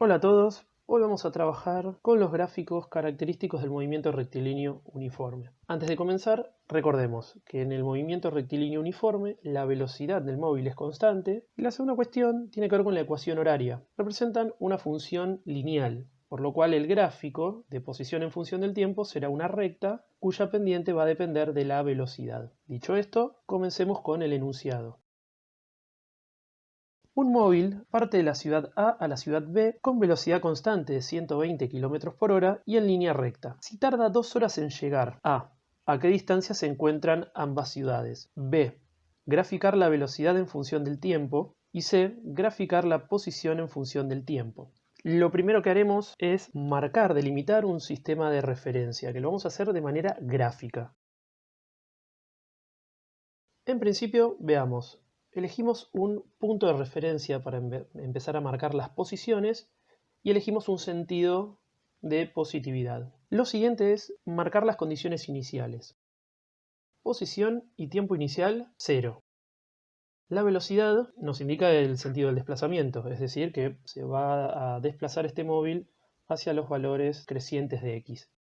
Hola a todos, hoy vamos a trabajar con los gráficos característicos del movimiento rectilíneo uniforme. Antes de comenzar, recordemos que en el movimiento rectilíneo uniforme la velocidad del móvil es constante y la segunda cuestión tiene que ver con la ecuación horaria. Representan una función lineal, por lo cual el gráfico de posición en función del tiempo será una recta cuya pendiente va a depender de la velocidad. Dicho esto, comencemos con el enunciado. Un móvil parte de la ciudad A a la ciudad B con velocidad constante de 120 km por hora y en línea recta. Si tarda 2 horas en llegar a qué distancia se encuentran ambas ciudades. B. Graficar la velocidad en función del tiempo. Y C. Graficar la posición en función del tiempo. Lo primero que haremos es marcar, delimitar un sistema de referencia, que lo vamos a hacer de manera gráfica. En principio, veamos. Elegimos un punto de referencia para empezar a marcar las posiciones y elegimos un sentido de positividad. Lo siguiente es marcar las condiciones iniciales. Posición y tiempo inicial 0. La velocidad nos indica el sentido del desplazamiento, es decir, que se va a desplazar este móvil hacia los valores crecientes de x.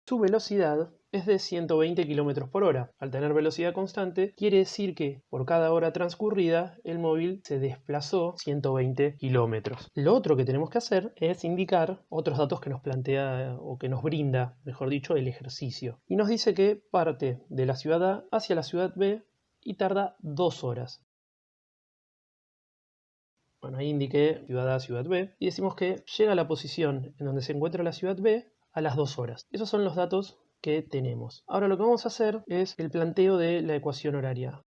Su velocidad es de 120 km por hora. Al tener velocidad constante, quiere decir que por cada hora transcurrida el móvil se desplazó 120 kilómetros. Lo otro que tenemos que hacer es indicar otros datos que nos plantea o que nos brinda, mejor dicho, el ejercicio. Y nos dice que parte de la ciudad A hacia la ciudad B y tarda 2 horas. Bueno, ahí indiqué ciudad A, ciudad B y decimos que llega a la posición en donde se encuentra la ciudad B a las 2 horas. Esos son los datos que tenemos. Ahora lo que vamos a hacer es el planteo de la ecuación horaria.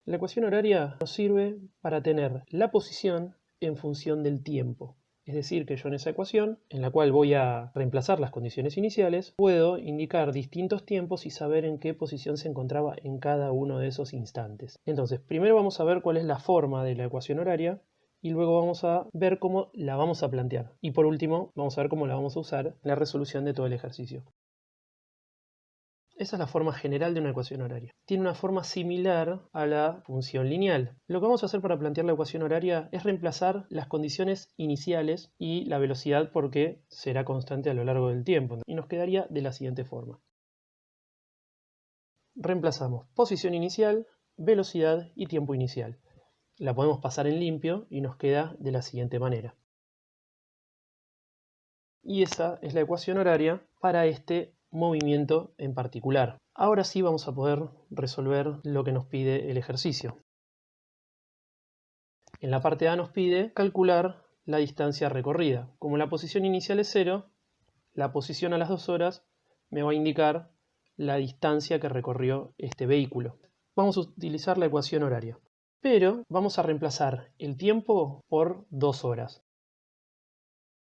La ecuación horaria nos sirve para tener la posición en función del tiempo. Es decir, que yo en esa ecuación, en la cual voy a reemplazar las condiciones iniciales, puedo indicar distintos tiempos y saber en qué posición se encontraba en cada uno de esos instantes. Entonces, primero vamos a ver cuál es la forma de la ecuación horaria y luego vamos a ver cómo la vamos a plantear. Y por último, vamos a ver cómo la vamos a usar en la resolución de todo el ejercicio. Esa es la forma general de una ecuación horaria. Tiene una forma similar a la función lineal. Lo que vamos a hacer para plantear la ecuación horaria es reemplazar las condiciones iniciales y la velocidad porque será constante a lo largo del tiempo. Y nos quedaría de la siguiente forma. Reemplazamos posición inicial, velocidad y tiempo inicial. La podemos pasar en limpio y nos queda de la siguiente manera. Y esa es la ecuación horaria para este movimiento en particular. Ahora sí vamos a poder resolver lo que nos pide el ejercicio. En la parte A nos pide calcular la distancia recorrida. Como la posición inicial es 0, la posición a las 2 horas me va a indicar la distancia que recorrió este vehículo. Vamos a utilizar la ecuación horaria, pero vamos a reemplazar el tiempo por 2 horas.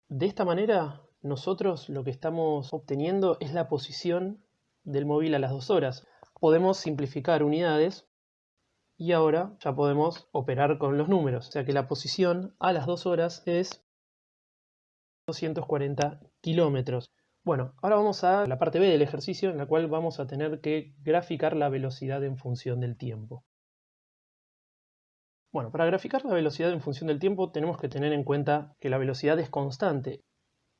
De esta manera, nosotros lo que estamos obteniendo es la posición del móvil a las 2 horas. Podemos simplificar unidades y ahora ya podemos operar con los números. O sea que la posición a las 2 horas es 240 kilómetros. Bueno, ahora vamos a la parte B del ejercicio en la cual vamos a tener que graficar la velocidad en función del tiempo. Bueno, para graficar la velocidad en función del tiempo tenemos que tener en cuenta que la velocidad es constante.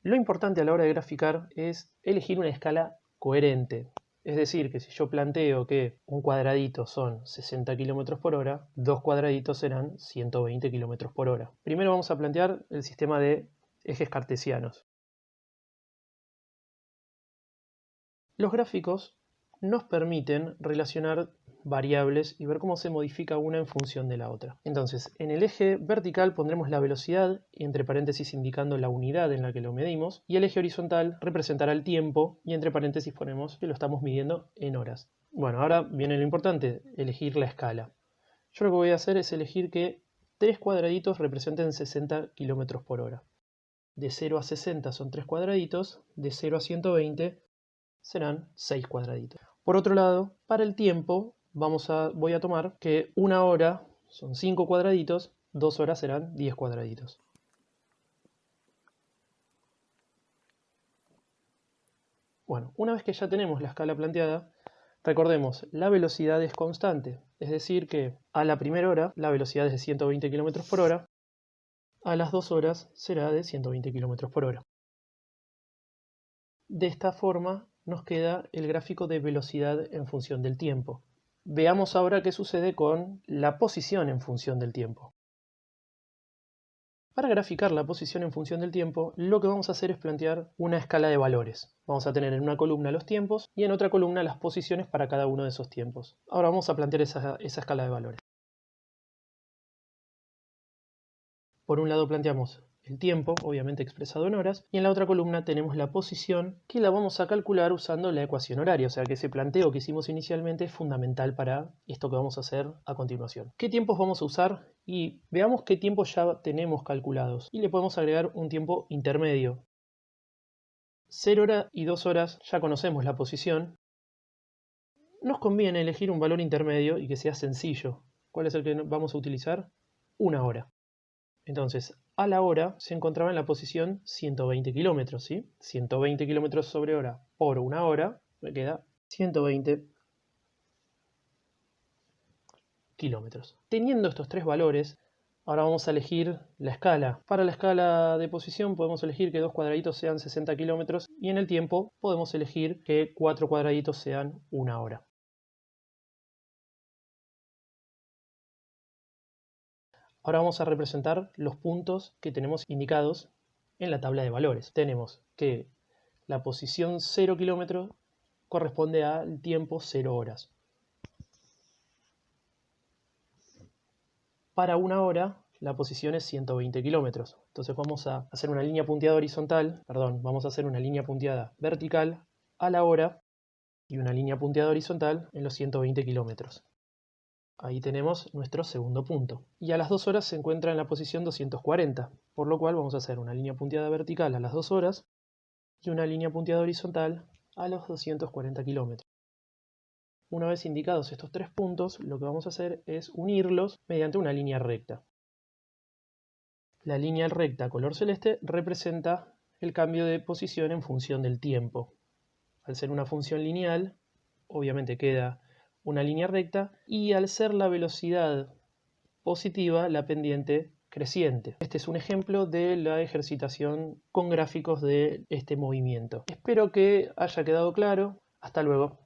Lo importante a la hora de graficar es elegir una escala coherente. Es decir, que si yo planteo que un cuadradito son 60 km por hora, dos cuadraditos serán 120 km por hora. Primero vamos a plantear el sistema de ejes cartesianos. Los gráficos nos permiten relacionar variables y ver cómo se modifica una en función de la otra. Entonces, en el eje vertical pondremos la velocidad, y entre paréntesis indicando la unidad en la que lo medimos, y el eje horizontal representará el tiempo, y entre paréntesis ponemos que lo estamos midiendo en horas. Bueno, ahora viene lo importante, elegir la escala. Yo lo que voy a hacer es elegir que 3 cuadraditos representen 60 km por hora. De 0 a 60 son 3 cuadraditos, de 0 a 120 serán 6 cuadraditos. Por otro lado, para el tiempo voy a tomar que 1 hora son 5 cuadraditos, 2 horas serán 10 cuadraditos. Bueno, una vez que ya tenemos la escala planteada, recordemos, la velocidad es constante, es decir que a la primera hora la velocidad es de 120 km por hora, a las 2 horas será de 120 km por hora. De esta forma nos queda el gráfico de velocidad en función del tiempo. Veamos ahora qué sucede con la posición en función del tiempo. Para graficar la posición en función del tiempo, lo que vamos a hacer es plantear una escala de valores. Vamos a tener en una columna los tiempos y en otra columna las posiciones para cada uno de esos tiempos. Ahora vamos a plantear esa escala de valores. Por un lado planteamos el tiempo, obviamente expresado en horas, y en la otra columna tenemos la posición, que la vamos a calcular usando la ecuación horaria, o sea que ese planteo que hicimos inicialmente es fundamental para esto que vamos a hacer a continuación. ¿Qué tiempos vamos a usar? Y veamos qué tiempos ya tenemos calculados, y le podemos agregar un tiempo intermedio. 0 horas y 2 horas ya conocemos la posición. Nos conviene elegir un valor intermedio y que sea sencillo. ¿Cuál es el que vamos a utilizar? 1 hora. Entonces, a la hora se encontraba en la posición 120 kilómetros, ¿sí? 120 kilómetros sobre hora por 1 hora, me queda 120 kilómetros. Teniendo estos tres valores, ahora vamos a elegir la escala. Para la escala de posición podemos elegir que 2 cuadraditos sean 60 kilómetros y en el tiempo podemos elegir que 4 cuadraditos sean 1 hora. Ahora vamos a representar los puntos que tenemos indicados en la tabla de valores. Tenemos que la posición 0 kilómetros corresponde al tiempo 0 horas. Para 1 hora la posición es 120 kilómetros. Entonces vamos a hacer una línea punteada horizontal, vamos a hacer una línea punteada vertical a la hora y una línea punteada horizontal en los 120 kilómetros. Ahí tenemos nuestro segundo punto. Y a las 2 horas se encuentra en la posición 240, por lo cual vamos a hacer una línea punteada vertical a las 2 horas y una línea punteada horizontal a los 240 kilómetros. Una vez indicados estos tres puntos, lo que vamos a hacer es unirlos mediante una línea recta. La línea recta color celeste representa el cambio de posición en función del tiempo. Al ser una función lineal, obviamente queda una línea recta y al ser la velocidad positiva, la pendiente creciente. Este es un ejemplo de la ejercitación con gráficos de este movimiento. Espero que haya quedado claro. Hasta luego.